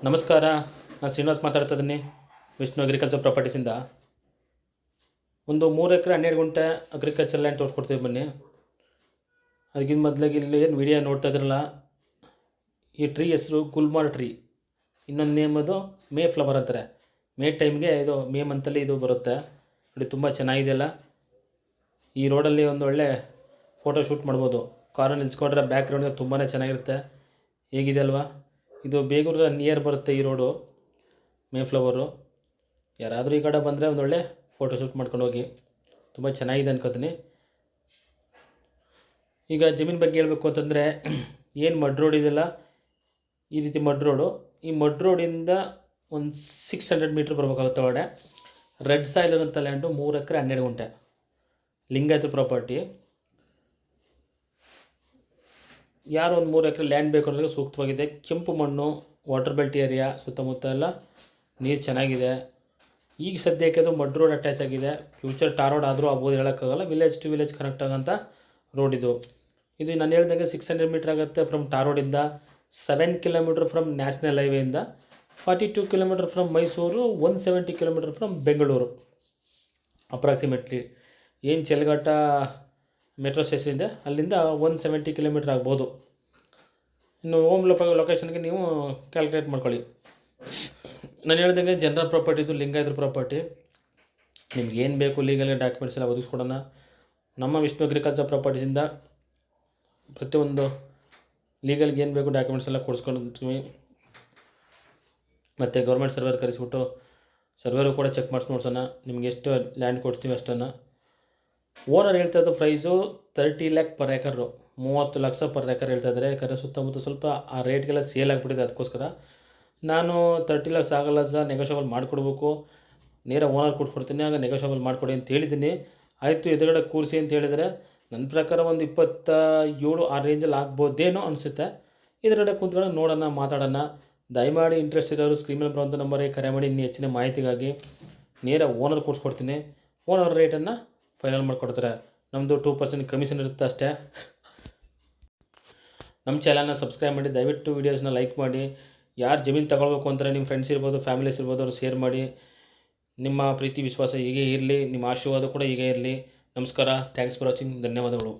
ನಮಸ್ಕಾರ. ನಾನು ಶ್ರೀನಿವಾಸ್ ಮಾತಾಡ್ತಾ ಇದ್ದೀನಿ ವಿಷ್ಣು ಅಗ್ರಿಕಲ್ಚರ್ ಪ್ರಾಪರ್ಟೀಸಿಂದ. ಒಂದು 3 ಎಕರೆ 12 ಗುಂಟೆ ಅಗ್ರಿಕಲ್ಚರ್ ಲ್ಯಾಂಡ್ ತೋರಿಸ್ಕೊಡ್ತೀವಿ ಬನ್ನಿ. ಅದಕ್ಕಿಂತ ಮೊದಲಾಗಿ ಇಲ್ಲಿ ಏನು ವಿಡಿಯೋ ನೋಡ್ತಾ ಇದ್ರಲ್ಲ, ಈ ಟ್ರೀ ಹೆಸರು ಗುಲ್ಮಾರ್ ಟ್ರೀ. ಇನ್ನೊಂದು ನೇಮ್ ಅದು ಮೇ ಫ್ಲವರ್ ಅಂತಾರೆ. ಮೇ ಟೈಮ್ಗೆ ಇದು ಮೇ ಮಂತಲ್ಲಿ ಇದು ಬರುತ್ತೆ ನೋಡಿ. ತುಂಬ ಚೆನ್ನಾಗಿದೆಯಲ್ಲ. ಈ ರೋಡಲ್ಲಿ ಒಂದು ಒಳ್ಳೆ ಫೋಟೋ ಶೂಟ್ ಮಾಡ್ಬೋದು. ಕಾರಲ್ಲಿ ನಿಲ್ಸ್ಕೊಂಡ್ರೆ ಬ್ಯಾಕ್ ಗ್ರೌಂಡ್ಗೆ ತುಂಬಾ ಚೆನ್ನಾಗಿರುತ್ತೆ. ಹೇಗಿದೆ ಅಲ್ವಾ? ಇದು ಬೇಗೂರು ನಿಯರ್ ಬರುತ್ತೆ ಈ ರೋಡು, ಮೇ ಫ್ಲವರು. ಯಾರಾದರೂ ಈ ಕಡೆ ಬಂದರೆ ಒಂದೊಳ್ಳೆ ಫೋಟೋ ಶೂಟ್ ಮಾಡ್ಕೊಂಡು ಹೋಗಿ. ತುಂಬ ಚೆನ್ನಾಗಿದೆ ಅನ್ಕೋತೀನಿ. ಈಗ ಜಮೀನು ಬಗ್ಗೆ ಹೇಳಬೇಕು ಅಂತಂದರೆ, ಏನು ಮಡ್ ರೋಡ್ ಇದೆಯಲ್ಲ, ಈ ರೀತಿ ಮಡ್ ರೋಡು. ಈ ಮಡ್ ರೋಡಿಂದ ಒಂದು 600 ಮೀಟ್ರ್ ಬರಬೇಕಾಗುತ್ತೆ ಒಳಗಡೆ. ರೆಡ್ ಸಾಯಿಲ್ ಅಂತ ಲ್ಯಾಂಡು 3 ಎಕರೆ 12 ಗುಂಟೆ ಲಿಂಗಾಯತ ಪ್ರಾಪರ್ಟಿ. ಯಾರು ಒಂದು 3 ಎಕರೆ ಲ್ಯಾಂಡ್ ಬೇಕು ಅನ್ನೋರಿಗೆ ಸೂಕ್ತವಾಗಿದೆ. ಕೆಂಪು ಮಣ್ಣು, ವಾಟರ್ ಬೆಲ್ಟ್ ಏರಿಯಾ, ಸುತ್ತಮುತ್ತ ಎಲ್ಲ ನೀರು ಚೆನ್ನಾಗಿದೆ. ಈಗ ಸದ್ಯಕ್ಕೆ ಅದು ಮಡ್ ರೋಡ್ ಅಟ್ಯಾಚ್ ಆಗಿದೆ. ಫ್ಯೂಚರ್ ಟಾರ್ ರೋಡ್ ಆದರೂ ಆಗ್ಬೋದು, ಹೇಳೋಕ್ಕಾಗಲ್ಲ. ವಿಲೇಜ್ ಟು ವಿಲೇಜ್ ಕನೆಕ್ಟ್ ಆಗೋಂಥ ರೋಡ್ ಇದು. ನಾನು ಹೇಳ್ದಂಗೆ 600 ಮೀಟ್ರ್ ಆಗುತ್ತೆ ಫ್ರಮ್ ಟಾರ್ ರೋಡಿಂದ. 7 ಕಿಲೋಮೀಟ್ರ್ ಫ್ರಮ್ ನ್ಯಾಷನಲ್ ಹೈವೇಯಿಂದ. 42 kilometre from Mysuru. 170 kilometre from Bengaluru approximately. ಏನು ಚೆಲ್ಗಟ್ಟ ಮೆಟ್ರೋ ಸ್ಟೇಷನ್ ಇದೆ, ಅಲ್ಲಿಂದ 170 ಕಿಲೋಮೀಟ್ರ್ ಆಗ್ಬೋದು. ಇನ್ನು ಹೋಮ್ ಲೊಕೇಶನ್ಗೆ ನೀವು ಕ್ಯಾಲ್ಕುಲೇಟ್ ಮಾಡ್ಕೊಳ್ಳಿ. ನಾನು ಹೇಳ್ದಂಗೆ ಜನರಲ್ ಪ್ರಾಪರ್ಟಿ, ಇದು ಲಿಂಗಾಯತರ ಪ್ರಾಪರ್ಟಿ. ನಿಮ್ಗೆ ಏನು ಬೇಕು ಲೀಗಲ್ ಡಾಕ್ಯುಮೆಂಟ್ಸ್ ಎಲ್ಲ ಒದಗಿಸ್ಕೊಡೋಣ. ನಮ್ಮ ವಿಷ್ಣು ಅಗ್ರಿಕಲ್ಚರ್ ಪ್ರಾಪರ್ಟೀಸಿಂದ ಪ್ರತಿಯೊಂದು ಲೀಗಲ್ಗೆ ಏನು ಬೇಕು ಡಾಕ್ಯುಮೆಂಟ್ಸ್ ಎಲ್ಲ ಕೊಡಿಸ್ಕೊಳ್ತೀವಿ. ಮತ್ತು ಗೌರ್ಮೆಂಟ್ ಸರ್ವೇರ್ ಕರೆಸಿಬಿಟ್ಟು ಸರ್ವೇರು ಕೂಡ ಚೆಕ್ ಮಾಡಿಸಿ ನೋಡ್ಸೋಣ. ನಿಮ್ಗೆ ಎಷ್ಟು ಲ್ಯಾಂಡ್ ಕೊಡ್ತೀವಿ ಅಷ್ಟನ್ನು. ಓನರ್ ಹೇಳ್ತಾ ಇದ್ದು ಪ್ರೈಸು 30 ಲ್ಯಾಕ್ ಪರ್ ಏಕರು, 30 ಲಕ್ಷ ಪರ್ ಏಕರ್ ಹೇಳ್ತಾ ಇದ್ದಾರೆ. ಯಾಕಂದರೆ ಸುತ್ತಮುತ್ತ ಸ್ವಲ್ಪ ಆ ರೇಟ್ಗೆಲ್ಲ ಸೇಲ್ ಆಗಿಬಿಟ್ಟಿದೆ. ಅದಕ್ಕೋಸ್ಕರ ನಾನು 30 ಲಕ್ಷ ಆಗಲ್ಲ ಸರ್, ನೆಗೋಷಿಯಬಲ್ ಮಾಡಿಕೊಡ್ಬೇಕು, ನೇರ ಓನರ್ ಕೊಟ್ಕೊಡ್ತೀನಿ, ಆಗ ನೆಗೋಷಿಯಬಲ್ ಮಾಡಿಕೊಡಿ ಅಂತ ಹೇಳಿದ್ದೀನಿ. ಆಯಿತು, ಎದುರುಗಡೆ ಕೂರಿಸಿ ಅಂತ ಹೇಳಿದರೆ ನನ್ನ ಪ್ರಕಾರ ಒಂದು 27 ಆ ರೇಂಜಲ್ಲಿ ಆಗ್ಬೋದೇನೋ ಅನಿಸುತ್ತೆ. ಎದುರುಗಡೆ ಕೂತ್ಕೊಂಡು ನೋಡೋಣ, ಮಾತಾಡೋಣ. ದಯಮಾಡಿ ಇಂಟ್ರೆಸ್ಟ್ ಇರೋರು ಸ್ಕ್ರೀನ್ ಮೇಲೆ ಬರುವಂಥ ನಂಬರಿಗೆ ಕರೆ ಮಾಡಿ. ಇನ್ನೂ ಹೆಚ್ಚಿನ ಮಾಹಿತಿಗಾಗಿ ನೇರ ಓನರ್ ಕೊಡಿಸ್ಕೊಡ್ತೀನಿ. ಓನರ್ ರೇಟನ್ನು ಫೈನಲ್ ಮಾಡಿಕೊಡ್ತಾರೆ. ನಮ್ಮದು 2% ಕಮಿಷನ್ ಇರುತ್ತೆ ಅಷ್ಟೇ. ನಮ್ಮ ಚಾನಲ್ನ ಸಬ್ಸ್ಕ್ರೈಬ್ ಮಾಡಿ, ದಯವಿಟ್ಟು ವೀಡಿಯೋಸ್ನ ಲೈಕ್ ಮಾಡಿ. ಯಾರು ಜಮೀನು ತಗೊಳ್ಬೇಕು ಅಂತಾರೆ, ನಿಮ್ಮ ಫ್ರೆಂಡ್ಸ್ ಇರ್ಬೋದು, ಫ್ಯಾಮಿಲೀಸ್ ಇರ್ಬೋದು, ಅವ್ರು ಶೇರ್ ಮಾಡಿ. ನಿಮ್ಮ ಪ್ರೀತಿ ವಿಶ್ವಾಸ ಹೀಗೆ ಇರಲಿ, ನಿಮ್ಮ ಆಶೀರ್ವಾದ ಕೂಡ ಹೀಗೆ ಇರಲಿ. ನಮಸ್ಕಾರ. Thanks for watching. ಧನ್ಯವಾದಗಳು.